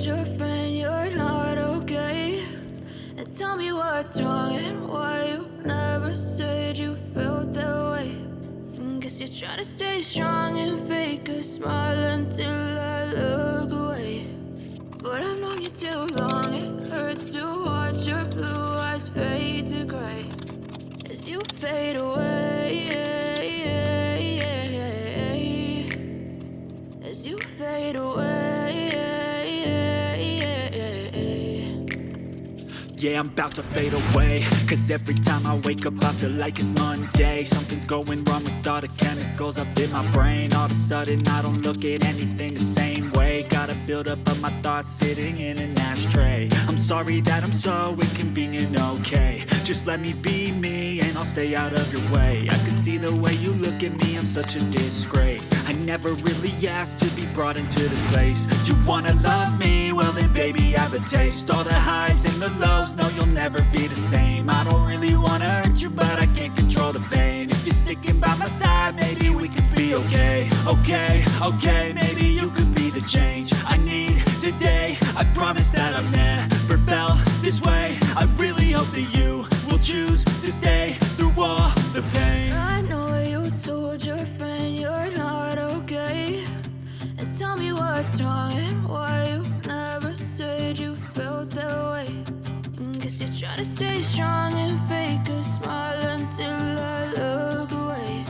told your friend you're not okay? And tell me what's wrong and why you never said you felt that way. Guess you're trying to stay strong and fake a smile until I look away. But I've known you too long, it hurts to watch your blue eyes fade to gray as you fade away, as you fade away. Yeah, I'm about to fade away, cause every time I wake up I feel like it's Monday. Something's going wrong with all the chemicals up in my brain. All of a sudden I don't look at anything the same way. Gotta build up of my thoughts sitting in an ashtray. I'm sorry that I'm so inconvenient, okay? Just let me be me and I'll stay out of your way. I can see the way you look at me, I'm such a disgrace. I never really asked to be brought into this place. You wanna love me? Well then baby, have a taste. All the highs and the lows, no, you'll never be the same. I don't really wanna hurt you, but I can't control the pain. If you're sticking by my side, maybe we could be okay. Okay, maybe you could be the change I need today. I promise that I've never felt this way. I really hope that you will choose to stay through all the pain. I know you told your friend you're not okay. And tell me what's wrong and why you never said you felt that way. Guess you're trying to stay strong and fake a smile until I look away.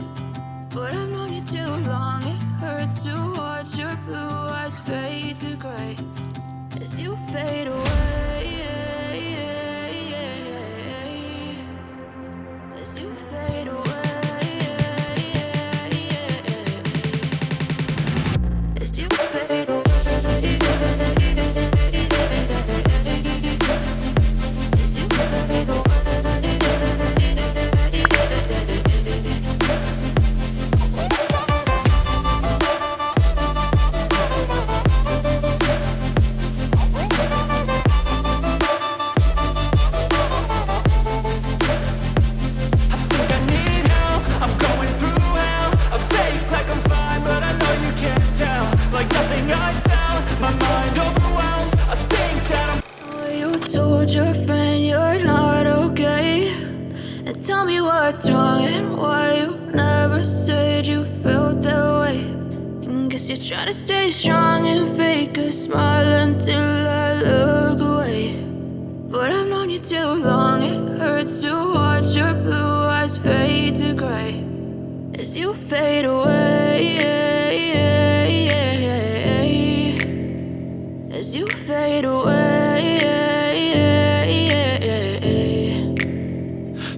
But I've known you too long, it hurts to watch your blue eyes fade to gray as you fade away, as you fade away, as you fade away. Told your friend you're not okay. And tell me what's wrong and why you never said you felt that way. Guess you're trying to stay strong and fake a smile until I look away. But I've known you too long, it hurts to watch your blue eyes fade to gray as you fade away, as you fade away.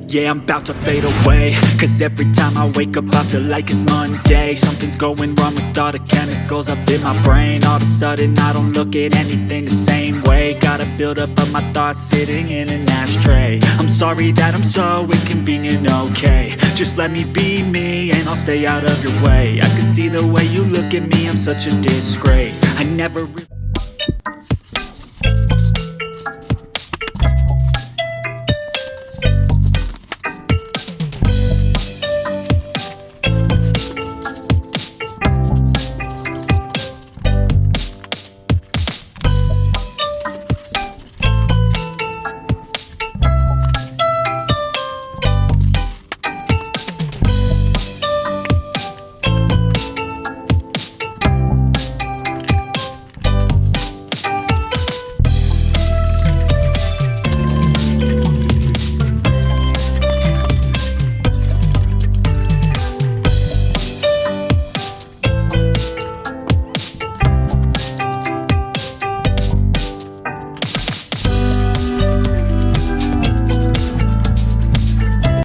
Yeah, I'm about to fade away, cause every time I wake up I feel like it's Monday. Something's going wrong with all the chemicals up in my brain. All of a sudden I don't look at anything the same way. Gotta build up of my thoughts sitting in an ashtray. I'm sorry that I'm so inconvenient, okay? Just let me be me and I'll stay out of your way. I can see the way you look at me, I'm such a disgrace. I never really